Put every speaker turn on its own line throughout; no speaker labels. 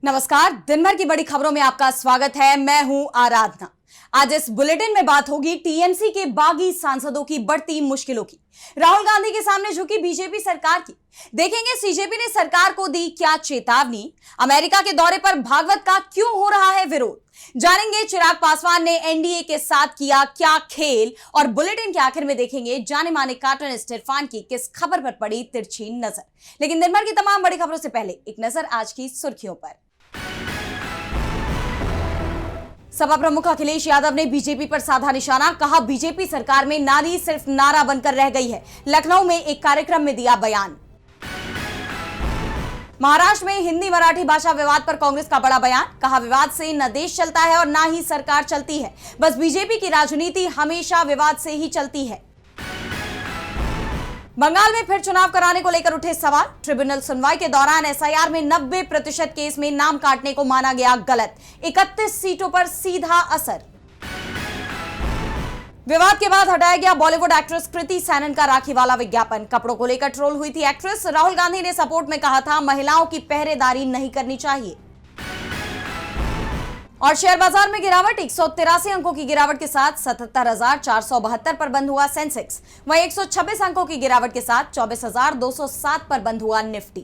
नमस्कार, दिन भर की बड़ी खबरों में आपका स्वागत है। मैं हूं आराधना। आज इस बुलेटिन में बात होगी टीएमसी के बागी सांसदों की बढ़ती मुश्किलों की, राहुल गांधी के सामने झुकी बीजेपी सरकार की। देखेंगे सीजेपी ने सरकार को दी क्या चेतावनी, अमेरिका के दौरे पर भागवत का क्यों हो रहा है विरोध, जानेंगे चिराग पासवान ने एनडीए के साथ किया क्या खेल, और बुलेटिन के आखिर में देखेंगे जाने माने कार्टूनिस्ट इरफान की किस खबर पर पड़ी तिरछी नजर। लेकिन दिन भर की तमाम बड़ी खबरों से पहले एक नजर आज की सुर्खियों पर। सपा प्रमुख अखिलेश यादव ने बीजेपी पर साधा निशाना, कहा बीजेपी सरकार में नारी सिर्फ नारा बनकर रह गई है। लखनऊ में एक कार्यक्रम में दिया बयान। महाराष्ट्र में हिंदी मराठी भाषा विवाद पर कांग्रेस का बड़ा बयान, कहा विवाद से न देश चलता है और ना ही सरकार चलती है, बस बीजेपी की राजनीति हमेशा विवाद से ही चलती है। बंगाल में फिर चुनाव कराने को लेकर उठे सवाल, ट्रिब्यूनल सुनवाई के दौरान एसआईआर में 90% केस में नाम काटने को माना गया गलत, 31 सीटों पर सीधा असर। विवाद के बाद हटाया गया बॉलीवुड एक्ट्रेस कृति सैनन का राखी वाला विज्ञापन, कपड़ों को लेकर ट्रोल हुई थी एक्ट्रेस। राहुल गांधी ने सपोर्ट में कहा था महिलाओं की पहरेदारी नहीं करनी चाहिए। और शेयर बाजार में गिरावट, 183 अंकों की गिरावट के साथ 77,472 पर बंद हुआ सेंसेक्स, वहीं 126 अंकों की गिरावट के साथ 24,207 पर बंद हुआ निफ्टी।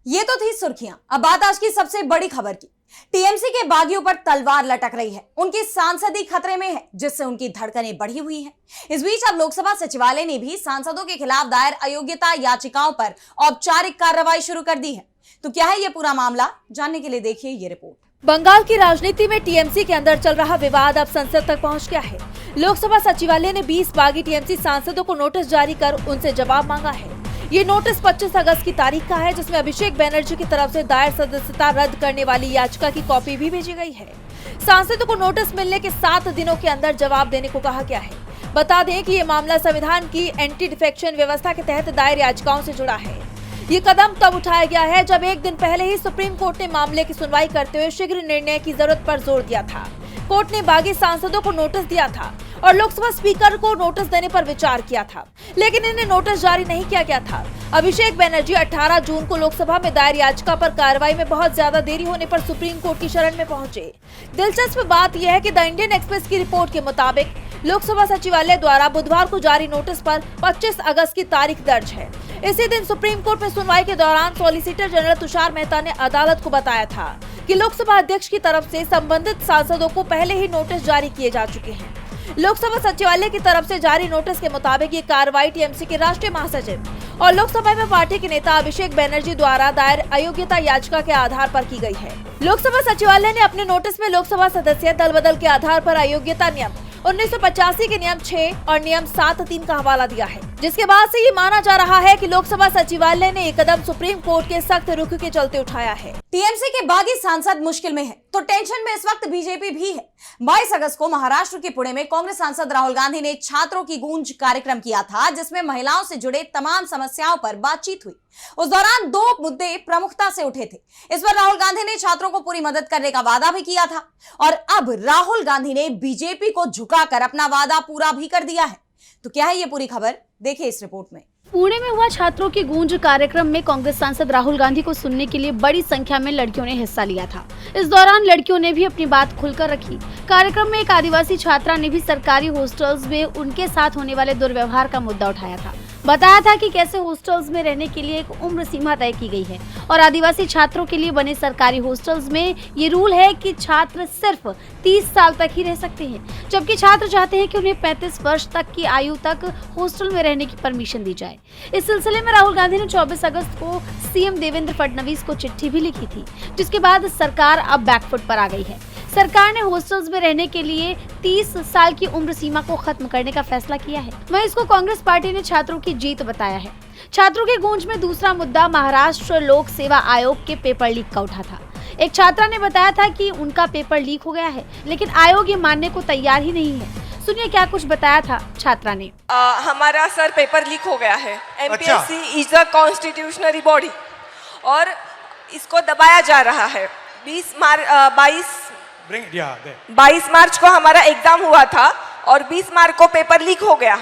ये तो थी सुर्खियां। अब बात आज की सबसे बड़ी खबर की। टीएमसी के बागियों पर तलवार लटक रही है, उनकी सांसदी खतरे में है, जिससे उनकी धड़कनें बढ़ी हुई हैं। इस बीच अब लोकसभा सचिवालय ने भी सांसदों के खिलाफ दायर अयोग्यता याचिकाओं पर औपचारिक कार्रवाई शुरू कर दी है। तो क्या है ये पूरा मामला, जानने के लिए देखिए ये रिपोर्ट।
बंगाल की राजनीति में टीएमसी के अंदर चल रहा विवाद अब संसद तक पहुंच गया है। लोकसभा सचिवालय ने 20 बागी टीएमसी सांसदों को नोटिस जारी कर उनसे जवाब मांगा है। ये नोटिस 25 अगस्त की तारीख का है, जिसमें अभिषेक बनर्जी की तरफ से दायर सदस्यता रद्द करने वाली याचिका की कॉपी भी भेजी गई है। सांसदों को नोटिस मिलने के 7 दिनों के अंदर जवाब देने को कहा गया है। बता दें कि ये मामला संविधान की एंटी डिफेक्शन व्यवस्था के तहत दायर याचिकाओं से जुड़ा है। ये कदम तब उठाया गया है जब एक दिन पहले ही सुप्रीम कोर्ट ने मामले की सुनवाई करते हुए शीघ्र निर्णय की जरूरत पर जोर दिया था। कोर्ट ने बागी सांसदों को नोटिस दिया था और लोकसभा स्पीकर को नोटिस देने पर विचार किया था, लेकिन इन्हें नोटिस जारी नहीं किया गया था। अभिषेक बनर्जी 18 जून को लोकसभा में दायर याचिका पर कार्रवाई में बहुत ज्यादा देरी होने पर सुप्रीम कोर्ट की शरण में पहुंचे। दिलचस्प बात यह है कि द इंडियन एक्सप्रेस की रिपोर्ट के मुताबिक लोकसभा सचिवालय द्वारा बुधवार को जारी नोटिस पर 25 अगस्त की तारीख दर्ज है। इसी दिन सुप्रीम कोर्ट में सुनवाई के दौरान सॉलिसिटर जनरल तुषार मेहता ने अदालत को बताया था कि लोकसभा अध्यक्ष की तरफ से संबंधित सांसदों को पहले ही नोटिस जारी किए जा चुके हैं। लोकसभा सचिवालय की तरफ से जारी नोटिस के मुताबिक ये कार्रवाई टीएमसी के राष्ट्रीय महासचिव और लोकसभा में पार्टी के नेता अभिषेक बनर्जी द्वारा दायर अयोग्यता याचिका के आधार पर की गई है। लोकसभा सचिवालय ने अपने नोटिस में लोकसभा सदस्य दल बदल के आधार पर अयोग्यता नियम 1985 के नियम 6 और नियम 7(3) का हवाला दिया है, जिसके बाद से ये माना जा रहा है कि लोकसभा सचिवालय ने ये कदम सुप्रीम कोर्ट के सख्त रुख के चलते उठाया है।
टीएमसी के बागी सांसद मुश्किल में है तो टेंशन में इस वक्त बीजेपी भी है। 22 अगस्त को महाराष्ट्र के पुणे में कांग्रेस सांसद राहुल गांधी ने छात्रों की गूंज कार्यक्रम किया था, जिसमें महिलाओं से जुड़े तमाम समस्याओं पर बातचीत हुई। उस दौरान 2 मुद्दे प्रमुखता से उठे थे। इस पर राहुल गांधी ने छात्रों को पूरी मदद करने का वादा भी किया था और अब राहुल गांधी ने बीजेपी को झुकाकर अपना वादा पूरा भी कर दिया है। तो क्या है ये पूरी खबर, देखिए इस रिपोर्ट में।
पुणे में हुआ छात्रों की गूंज कार्यक्रम में कांग्रेस सांसद राहुल गांधी को सुनने के लिए बड़ी संख्या में लड़कियों ने हिस्सा लिया था। इस दौरान लड़कियों ने भी अपनी बात खुलकर रखी। कार्यक्रम में एक आदिवासी छात्रा ने भी सरकारी हॉस्टल्स में उनके साथ होने वाले दुर्व्यवहार का मुद्दा उठाया था। बताया था कि कैसे हॉस्टल्स में रहने के लिए एक उम्र सीमा तय की गई है और आदिवासी छात्रों के लिए बने सरकारी हॉस्टल्स में ये रूल है कि छात्र सिर्फ 30 साल तक ही रह सकते हैं, जबकि छात्र चाहते हैं कि उन्हें 35 वर्ष तक की आयु तक हॉस्टल में रहने की परमिशन दी जाए। इस सिलसिले में राहुल गांधी ने 24 अगस्त को सीएम देवेंद्र फडणवीस को चिट्ठी भी लिखी थी, जिसके बाद सरकार अब बैकफुट पर आ गई है। सरकार ने हॉस्टल्स में रहने के लिए 30 साल की उम्र सीमा को खत्म करने का फैसला किया है। वहीं इसको कांग्रेस पार्टी ने छात्रों की जीत बताया है। छात्रों की गूंज में दूसरा मुद्दा महाराष्ट्र लोक सेवा आयोग के पेपर लीक का उठा था। एक छात्रा ने बताया था कि उनका पेपर लीक हो गया है, लेकिन आयोग ये मानने को तैयार ही नहीं है। सुनिए क्या कुछ बताया था छात्रा ने।
हमारा सर पेपर लीक हो गया है। एमपीएससी इज अ कॉन्स्टिट्यूशनरी बॉडी और इसको दबाया जा रहा है। 22 मार्च को हमारा एग्जाम हुआ था और 20 मार्च को पेपर लीक हो गया।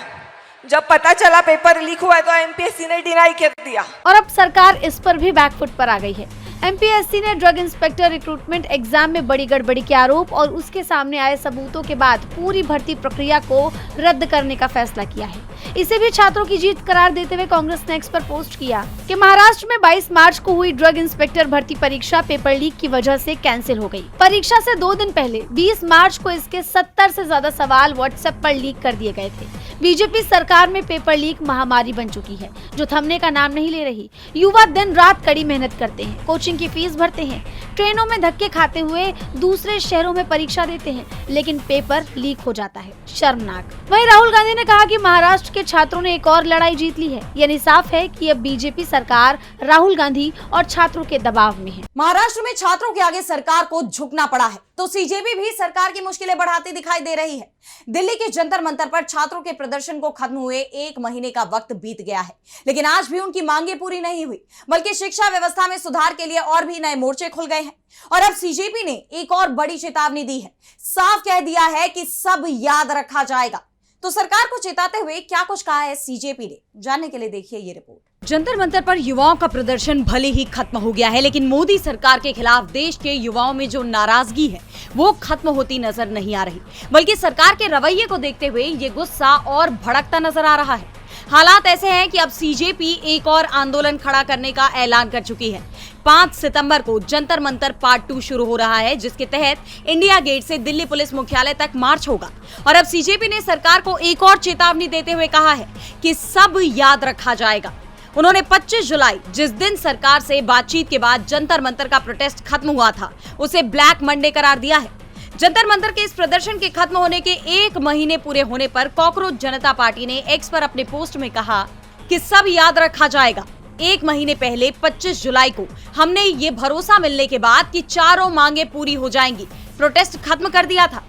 जब पता चला पेपर लीक हुआ तो एमपीएससी ने डिनाई कर दिया
और अब सरकार इस पर भी बैकफुट पर आ गई है। एमपीएससी ने ड्रग इंस्पेक्टर रिक्रूटमेंट एग्जाम में बड़ी गड़बड़ी के आरोप और उसके सामने आए सबूतों के बाद पूरी भर्ती प्रक्रिया को रद्द करने का फैसला किया है। इसे भी छात्रों की जीत करार देते हुए कांग्रेस ने एक्स पर पोस्ट किया कि महाराष्ट्र में 22 मार्च को हुई ड्रग इंस्पेक्टर भर्ती परीक्षा पेपर लीक की वजह से कैंसिल हो गई। परीक्षा से 2 दिन पहले 20 मार्च को इसके 70 से ज्यादा सवाल व्हाट्सएप पर लीक कर दिए गए थे। बीजेपी सरकार में पेपर लीक महामारी बन चुकी है जो थमने का नाम नहीं ले रही। युवा दिन रात कड़ी मेहनत करते हैं, कोचिंग की फीस भरते हैं, ट्रेनों में धक्के खाते हुए दूसरे शहरों में परीक्षा देते हैं, लेकिन पेपर लीक हो जाता है। शर्मनाक। वहीं राहुल गांधी ने कहा कि महाराष्ट्र के छात्रों ने एक और लड़ाई जीत ली है। यानी साफ है कि अब बीजेपी सरकार राहुल गांधी और छात्रों के दबाव में है।
महाराष्ट्र में छात्रों के आगे सरकार को झुकना पड़ा है तो सीजेपी भी सरकार की मुश्किलें बढ़ाती दिखाई दे रही है। दिल्ली के जंतर मंतर पर छात्रों के प्रदर्शन को खत्म हुए 1 महीने का वक्त बीत गया है, लेकिन आज भी उनकी मांगें पूरी नहीं हुई, बल्कि शिक्षा व्यवस्था में सुधार के लिए और भी नए मोर्चे खुल गए हैं। और अब सीजेपी ने एक और बड़ी चेतावनी दी है, साफ कह दिया है कि सब याद रखा जाएगा। तो सरकार को चेताते हुए क्या कुछ कहा है सीजेपी ने, जानने के लिए देखिए ये रिपोर्ट।
जंतर मंतर पर युवाओं का प्रदर्शन भले ही खत्म हो गया है, लेकिन मोदी सरकार के खिलाफ देश के युवाओं में जो नाराजगी है वो खत्म होती नजर नहीं आ रही, बल्कि सरकार के रवैये को देखते हुए ये गुस्सा और भड़कता नजर आ रहा है। हालात ऐसे हैं कि अब सीजेपी एक और आंदोलन खड़ा करने का ऐलान कर चुकी है। 5 सितंबर को जंतर मंतर पार्ट 2 शुरू हो रहा है, जिसके तहत इंडिया गेट से दिल्ली पुलिस मुख्यालय तक मार्च होगा। और अब सीजेपी ने सरकार को एक और चेतावनी देते हुए कहा है कि सब याद रखा जाएगा। उन्होंने 25 जुलाई, जिस दिन सरकार से बातचीत के बाद जंतर मंतर का प्रोटेस्ट खत्म हुआ था, उसे ब्लैक मंडे करार दिया है। जंतर मंतर के इस प्रदर्शन के खत्म होने के 1 महीने पूरे होने पर कॉकरोच जनता पार्टी ने एक्स पर अपने पोस्ट में कहा कि सब याद रखा जाएगा। 1 महीने पहले 25 जुलाई को हमने ये भरोसा मिलने के बाद कि चारों मांगे पूरी हो जाएंगी, प्रोटेस्ट खत्म कर दिया था।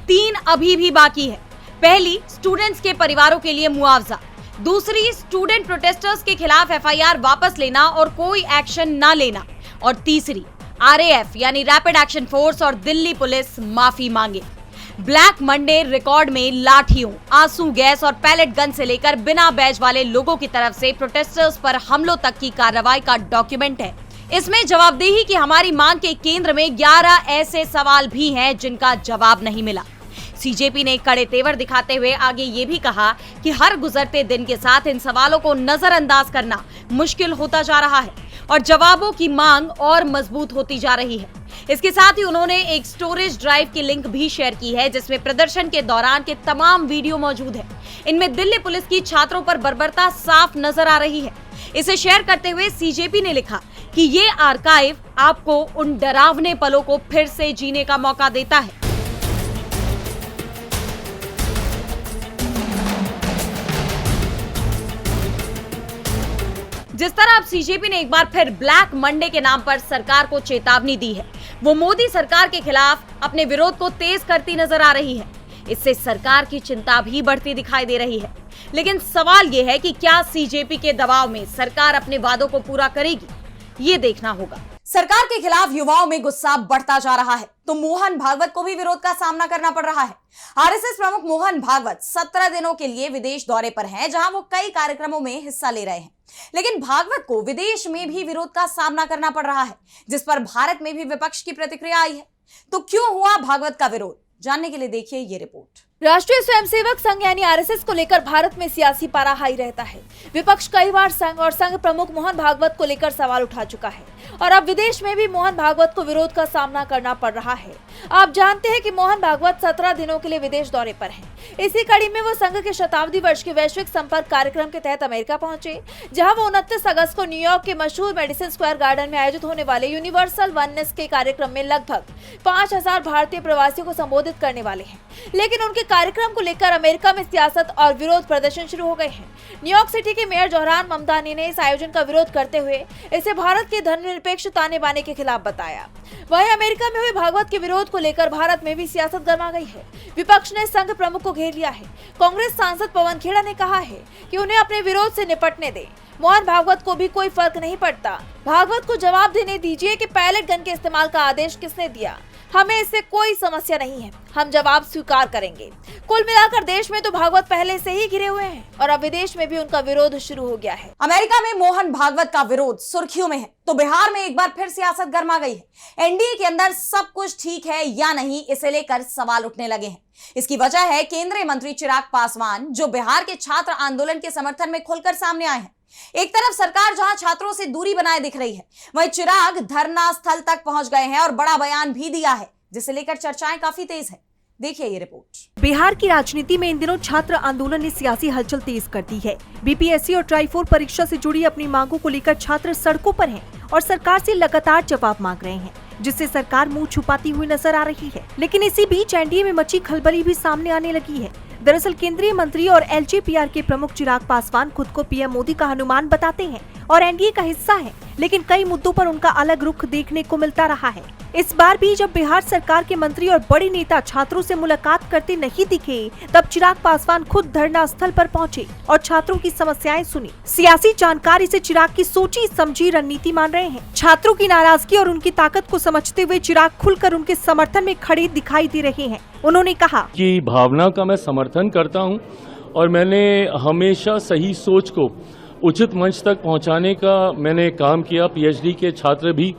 3 अभी भी बाकी है। पहली, स्टूडेंट्स के परिवारों के लिए मुआवजा। दूसरी, स्टूडेंट प्रोटेस्टर्स के खिलाफ एफआईआर वापस लेना और कोई एक्शन ना लेना। और तीसरी, आरएएफ यानी रैपिड एक्शन फोर्स और दिल्ली पुलिस माफी मांगे। ब्लैक मंडे रिकॉर्ड में लाठियों, आंसू गैस और पैलेट गन से लेकर बिना बैज वाले लोगों की तरफ से प्रोटेस्टर्स पर हमलों तक की कार्रवाई का डॉक्यूमेंट है। इसमें जवाबदेही की हमारी मांग के केंद्र में 11 ऐसे सवाल भी हैं जिनका जवाब नहीं मिला। सीजेपी ने कड़े तेवर दिखाते हुए आगे ये भी कहा कि हर गुजरते दिन के साथ इन सवालों को नजरअंदाज करना मुश्किल होता जा रहा है और जवाबों की मांग और मजबूत होती जा रही है। इसके साथ ही उन्होंने एक स्टोरेज ड्राइव की लिंक भी शेयर की है, जिसमें प्रदर्शन के दौरान के तमाम वीडियो मौजूद है। इनमें दिल्ली पुलिस की छात्रों पर बर्बरता साफ नजर आ रही है। इसे शेयर करते हुए सीजेपी ने लिखा कि ये आर्काइव आपको उन डरावने पलों को फिर से जीने का मौका देता है। जिस तरह अब सीजेपी ने एक बार फिर ब्लैक मंडे के नाम पर सरकार को चेतावनी दी है, वो मोदी सरकार के खिलाफ अपने विरोध को तेज करती नजर आ रही है। इससे सरकार की चिंता भी बढ़ती दिखाई दे रही है। लेकिन सवाल ये है कि क्या सीजेपी के दबाव में सरकार अपने वादों को पूरा करेगी, ये देखना होगा।
सरकार के खिलाफ युवाओं में गुस्सा बढ़ता जा रहा है तो मोहन भागवत को भी विरोध का सामना करना पड़ रहा है। आरएसएस प्रमुख मोहन भागवत 17 दिनों के लिए विदेश दौरे पर हैं, जहां वो कई कार्यक्रमों में हिस्सा ले रहे हैं। लेकिन भागवत को विदेश में भी विरोध का सामना करना पड़ रहा है, जिस पर भारत में भी विपक्ष की प्रतिक्रिया आई है। तो क्यों हुआ भागवत का विरोध, जानने के लिए देखिए ये रिपोर्ट।
राष्ट्रीय स्वयंसेवक संघ यानी आरएसएस को लेकर भारत में सियासी पारा हाई रहता है। विपक्ष कई बार संघ और संघ प्रमुख मोहन भागवत को लेकर सवाल उठा चुका है और अब विदेश में भी मोहन भागवत को विरोध का सामना करना पड़ रहा है। आप जानते हैं कि मोहन भागवत 17 दिनों के लिए विदेश दौरे पर हैं। इसी कड़ी में वो संघ के शताब्दी वर्ष के वैश्विक संपर्क कार्यक्रम के तहत अमेरिका पहुंचे, जहां वो 29 अगस्त को न्यूयॉर्क के मशहूर मेडिसन स्क्वायर गार्डन में आयोजित होने वाले यूनिवर्सल वननेस के कार्यक्रम में लगभग 5000 भारतीय प्रवासियों को संबोधित करने वाले हैं। लेकिन उनके कार्यक्रम को लेकर अमेरिका में सियासत और विरोध प्रदर्शन शुरू हो गए हैं। न्यूयॉर्क सिटी के मेयर जोहरान ममदानी ने इस आयोजन का विरोध करते हुए इसे भारत के धर्मनिरपेक्ष ताने बाने के खिलाफ बताया। वहीं अमेरिका में हुए भागवत के विरोध को लेकर भारत में भी सियासत गर्मा गई है। विपक्ष ने संघ प्रमुख को घेर लिया है। कांग्रेस सांसद पवन खेड़ा ने कहा है कि उन्हें अपने विरोध से निपटने दे, मोहन भागवत को भी कोई फर्क नहीं पड़ता। भागवत को जवाब देने दीजिए कि पैलेट गन के इस्तेमाल का आदेश किसने दिया। हमें इससे कोई समस्या नहीं है, हम जवाब स्वीकार करेंगे। कुल मिलाकर देश में तो भागवत पहले से ही घिरे हुए हैं और अब विदेश में भी उनका विरोध शुरू हो गया है।
अमेरिका में मोहन भागवत का विरोध सुर्खियों में है तो बिहार में एक बार फिर सियासत गर्मा गई है। एनडीए के अंदर सब कुछ ठीक है या नहीं, इसे लेकर सवाल उठने लगे हैं। इसकी वजह है केंद्रीय मंत्री चिराग पासवान, जो बिहार के छात्र आंदोलन के समर्थन में खुलकर सामने आए हैं। एक तरफ सरकार जहां छात्रों से दूरी बनाए दिख रही है, वहीं चिराग धरना स्थल तक पहुंच गए हैं और बड़ा बयान भी दिया है, जिसे लेकर चर्चाएं काफी तेज है। देखिए ये रिपोर्ट।
बिहार की राजनीति में इन दिनों छात्र आंदोलन ने सियासी हलचल तेज कर दी है। बीपीएससी और ट्राई-4 परीक्षा से जुड़ी अपनी मांगों को लेकर छात्र सड़कों पर हैं और सरकार से लगातार जवाब मांग रहे हैं, जिससे सरकार मुंह छुपाती हुई नजर आ रही है। लेकिन इसी बीच एनडीए में मची खलबली भी सामने आने लगी है। दरअसल केंद्रीय मंत्री और एलजेपीआर के प्रमुख चिराग पासवान खुद को पीएम मोदी का हनुमान बताते हैं और एनडीए का हिस्सा है, लेकिन कई मुद्दों पर उनका अलग रुख देखने को मिलता रहा है। इस बार भी जब बिहार सरकार के मंत्री और बड़े नेता छात्रों से मुलाकात करते नहीं दिखे, तब चिराग पासवान खुद धरना स्थल पर पहुंचे और छात्रों की समस्याएं सुनी। सियासी जानकार इसे चिराग की सोची समझी रणनीति मान रहे हैं। छात्रों की नाराजगी और उनकी ताकत को समझते हुए चिराग खुलकर उनके समर्थन में खड़े दिखाई दे रहे हैं। उन्होंने कहा
कि भावना का मैं समर्थन करता हूं और मैंने हमेशा सही सोच को उचित मंच तक पहुंचाने का मैंने काम किया। पीएचडी के छात्र भी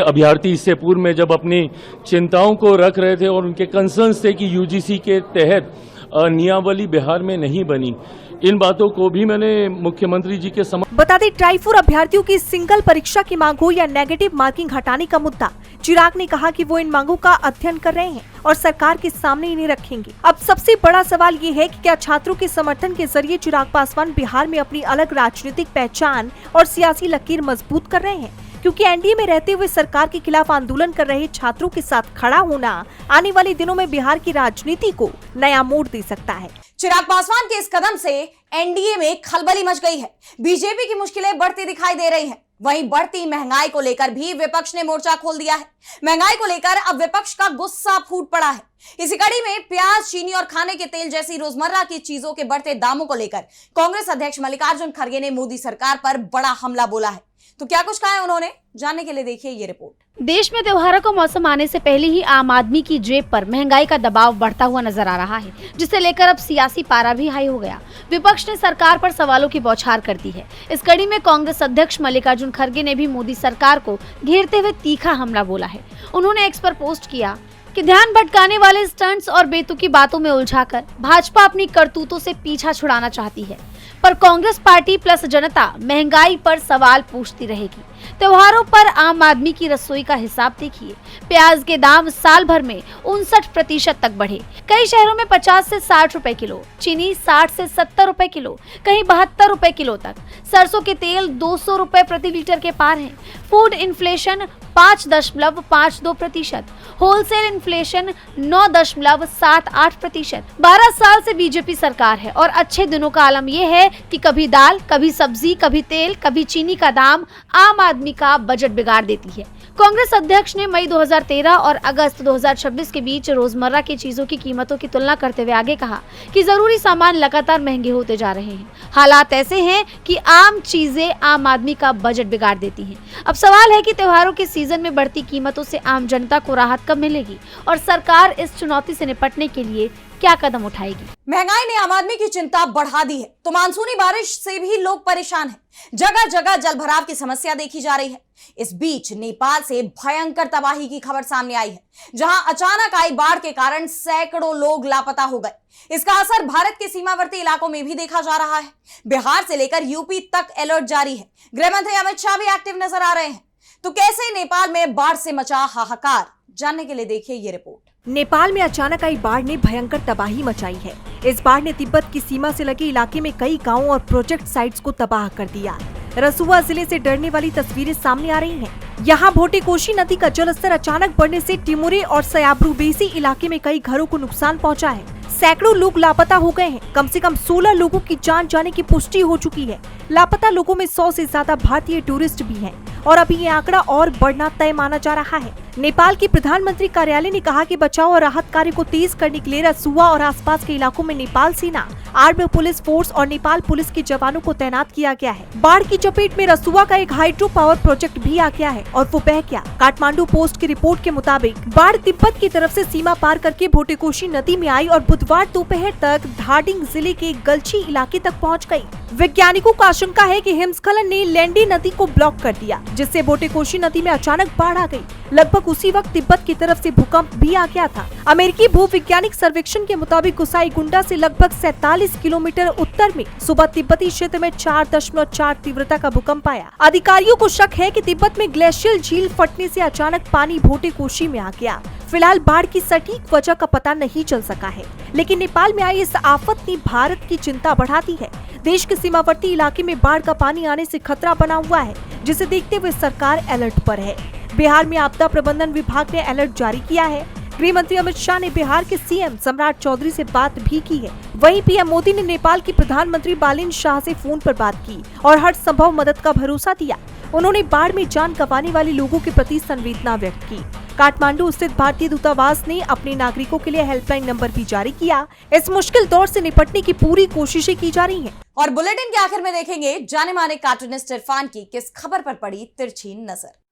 अभ्यर्थी इससे पूर्व में जब अपनी चिंताओं को रख रहे थे और उनके कंसर्न्स थे कि यूजीसी के तहत नियमावली बिहार में नहीं बनी, इन बातों को भी मैंने मुख्यमंत्री जी के समक्ष।
बता दें, ट्राई-4 अभ्यर्थियों की सिंगल परीक्षा की मांग हो या नेगेटिव मार्किंग हटाने का मुद्दा, चिराग ने कहा कि वो इन मांगों का अध्ययन कर रहे हैं और सरकार के सामने इन्हें रखेंगे। अब सबसे बड़ा सवाल ये है कि क्या छात्रों के समर्थन के जरिए चिराग पासवान बिहार में अपनी अलग राजनीतिक पहचान और सियासी लकीर मजबूत कर रहे हैं, क्योंकि एनडीए में रहते हुए सरकार के खिलाफ आंदोलन कर रहे छात्रों के साथ खड़ा होना आने वाले दिनों में बिहार की राजनीति को नया मोड़ दे सकता है।
चिराग पासवान के इस कदम से एनडीए में खलबली मच गई है। बीजेपी की मुश्किलें बढ़ती दिखाई दे रही हैं। वहीं बढ़ती महंगाई को लेकर भी विपक्ष ने मोर्चा खोल दिया है। महंगाई को लेकर अब विपक्ष का गुस्सा फूट पड़ा है। इसी कड़ी में प्याज, चीनी और खाने के तेल जैसी रोजमर्रा की चीजों के बढ़ते दामों को लेकर कांग्रेस अध्यक्ष मल्लिकार्जुन खड़गे ने मोदी सरकार पर बड़ा हमला बोला है। तो क्या कुछ कहा है उन्होंने, जानने के लिए देखिए ये रिपोर्ट।
देश में त्योहारों का मौसम आने से पहले ही आम आदमी की जेब पर महंगाई का दबाव बढ़ता हुआ नजर आ रहा है, जिसे लेकर अब सियासी पारा भी हाई हो गया। विपक्ष ने सरकार पर सवालों की बौछार कर दी है। इस कड़ी में कांग्रेस अध्यक्ष मल्लिकार्जुन खड़गे ने भी मोदी सरकार को घेरते हुए तीखा हमला बोला है। उन्होंने एक्स पर पोस्ट किया कि ध्यान भटकाने वाले स्टंट्स और बेतुकी बातों में उलझाकर भाजपा अपनी करतूतों से पीछा छुड़ाना चाहती है, पर कांग्रेस पार्टी प्लस जनता महंगाई पर सवाल पूछती रहेगी। त्योहारों पर आम आदमी की रसोई का हिसाब देखिए। प्याज के दाम साल भर में 59% तक बढ़े। कई शहरों में 50 से 60 रुपए किलो, चीनी 60 से 70 रुपए किलो, कहीं 72 रुपए किलो तक। सरसों के तेल 200 रुपए प्रति लीटर के पार है। Food inflation 5.52%, wholesale inflation 9.78%। 12 साल से बीजेपी सरकार है और अच्छे दिनों का आलम यह है कि कभी दाल, कभी सब्जी, कभी तेल, कभी चीनी का दाम आम आदमी का बजट बिगाड़ देती है। कांग्रेस अध्यक्ष ने मई 2013 और अगस्त 2026 के बीच रोजमर्रा की चीजों की कीमतों की तुलना करते हुए आगे कहा कि जरूरी सामान लगातार महंगे होते जा रहे हैं। हालात ऐसे हैं कि आम चीजें आम आदमी का बजट बिगाड़ देती हैं। अब सवाल है कि त्योहारों के सीजन में बढ़ती कीमतों से आम जनता को राहत कब मिलेगी और सरकार इस चुनौती से निपटने के लिए क्या कदम उठाएगी।
महंगाई ने आम आदमी की चिंता बढ़ा दी है तो मानसूनी बारिश से भी लोग परेशान हैं। जगह जगह जलभराव की समस्या देखी जा रही है। इस बीच नेपाल से भयंकर तबाही की खबर सामने आई है, जहां अचानक आई बाढ़ के कारण सैकड़ों लोग लापता हो गए। इसका असर भारत के सीमावर्ती इलाकों में भी देखा जा रहा है। बिहार से लेकर यूपी तक अलर्ट जारी है। गृह मंत्री अमित शाह भी एक्टिव नजर आ रहे हैं। तो कैसे नेपाल में बाढ़ से मचा हाहाकार, जानने के लिए देखिए ये रिपोर्ट।
नेपाल में अचानक आई बाढ़ ने भयंकर तबाही मचाई है। इस बाढ़ ने तिब्बत की सीमा से लगे इलाके में कई गांवों और प्रोजेक्ट साइट्स को तबाह कर दिया। रसुआ जिले से डरने वाली तस्वीरें सामने आ रही हैं। यहाँ भोटेकोशी नदी का जलस्तर अचानक बढ़ने से टिमुरे और सयाब्रुबेसी इलाके में कई घरों को नुकसान पहुँचा है। सैकड़ों लोग लापता हो गए हैं। कम से कम 16 लोगों की जान जाने की पुष्टि हो चुकी है। लापता लोगों में 100 से ज्यादा भारतीय टूरिस्ट भी हैं और अभी ये आंकड़ा और बढ़ना तय माना जा रहा है। नेपाल के प्रधानमंत्री कार्यालय ने कहा कि बचाव और राहत कार्य को तेज करने के लिए रसुआ और आसपास के इलाकों में नेपाल सेना, आर्मी पुलिस फोर्स और नेपाल पुलिस के जवानों को तैनात किया गया है। बाढ़ की चपेट में रसुआ का एक हाइड्रो पावर प्रोजेक्ट भी आ गया है और वो बह गया। काठमांडू पोस्ट की रिपोर्ट के मुताबिक बाढ़ तिब्बत की तरफ से सीमा पार करके भोटेकोशी नदी में आई और बुधवार दोपहर तक धादिंग जिले के गलची इलाके तक पहुँच गयी। वैज्ञानिकों का आशंका है कि हिमस्खलन ने लैंडी नदी को ब्लॉक कर दिया, जिससे भोटेकोशी नदी में अचानक बाढ़ आ गई। लगभग उसी वक्त तिब्बत की तरफ से भूकंप भी आ गया था। अमेरिकी भूवैज्ञानिक सर्वेक्षण के मुताबिक गोसाईगुंडा से लगभग 47 किलोमीटर उत्तर में सुबह तिब्बती क्षेत्र में 4.4 तीव्रता का भूकंप आया। अधिकारियों को शक है कि तिब्बत में ग्लेशियल झील फटने से अचानक पानी भोटेकोशी में आ गया। फिलहाल बाढ़ की सटीक वजह का पता नहीं चल सका है, लेकिन नेपाल में आई इस आफत ने भारत की चिंता बढ़ा दी है। देश के सीमावर्ती इलाके में बाढ़ का पानी आने से खतरा बना हुआ है, जिसे देखते हुए सरकार अलर्ट पर है। बिहार में आपदा प्रबंधन विभाग ने अलर्ट जारी किया है। गृह मंत्री अमित शाह ने बिहार के सीएम सम्राट चौधरी से बात भी की है। वहीं पीएम मोदी ने नेपाल के प्रधानमंत्री बालिन शाह से फोन पर बात की और हर संभव मदद का भरोसा दिया। उन्होंने बाढ़ में जान गंवाने वाले लोगों के प्रति संवेदना व्यक्त की। काठमांडू स्थित भारतीय दूतावास ने अपने नागरिकों के लिए हेल्पलाइन नंबर भी जारी किया। इस मुश्किल दौर से निपटने की पूरी कोशिशें की जा रही हैं।
और बुलेटिन के आखिर में देखेंगे जाने माने कार्टूनिस्ट इरफान की किस खबर पर पड़ी तिरछी नजर।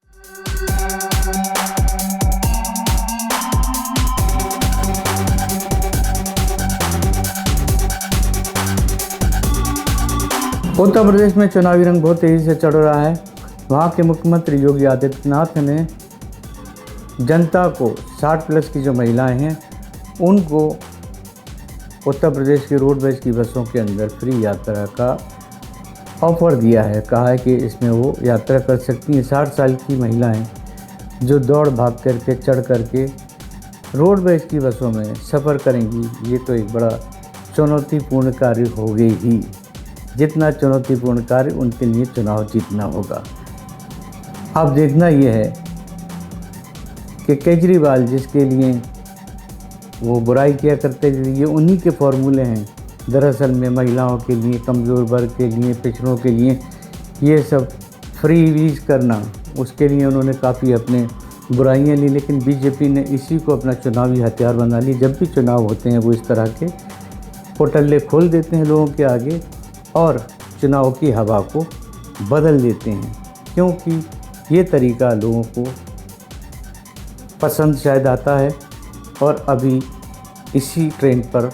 उत्तर प्रदेश में चुनावी रंग बहुत तेजी से चढ़ रहा है। वहाँ के मुख्यमंत्री योगी आदित्यनाथ ने जनता को 60+ की जो महिलाएं हैं उनको उत्तर प्रदेश की रोडवेज की बसों के अंदर फ्री यात्रा का ऑफर दिया है। कहा है कि इसमें वो यात्रा कर सकती हैं। 60 साल की महिलाएं जो दौड़ भाग करके चढ़ करके रोडवेज की बसों में सफ़र करेंगी, ये तो एक बड़ा चुनौतीपूर्ण कार्य हो गई ही। जितना चुनौतीपूर्ण कार्य उनके लिए चुनाव जीतना होगा। अब देखना यह है कि केजरीवाल जिसके लिए वो बुराई किया करते थे, ये उन्हीं के फॉर्मूले हैं। दरअसल में महिलाओं के लिए, कमज़ोर वर्ग के लिए, पिछड़ों के लिए ये सब फ्री वीज़ करना, उसके लिए उन्होंने काफ़ी अपने बुराइयां ली। लेकिन बीजेपी ने इसी को अपना चुनावी हथियार बना ली। जब भी चुनाव होते हैं वो इस तरह के पोटल्ले खोल देते हैं लोगों के आगे और चुनाव की हवा को बदल देते हैं, क्योंकि ये तरीका लोगों को पसंद शायद आता है और अभी इसी ट्रेंड पर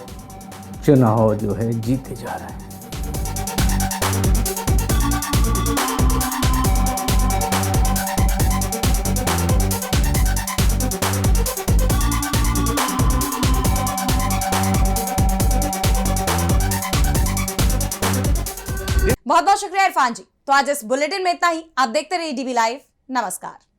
चुनाव जो है जीते जा रहा है।
बहुत बहुत शुक्रिया इरफान जी। तो आज इस बुलेटिन में इतना ही। आप देखते रहिए डीबी लाइव। नमस्कार।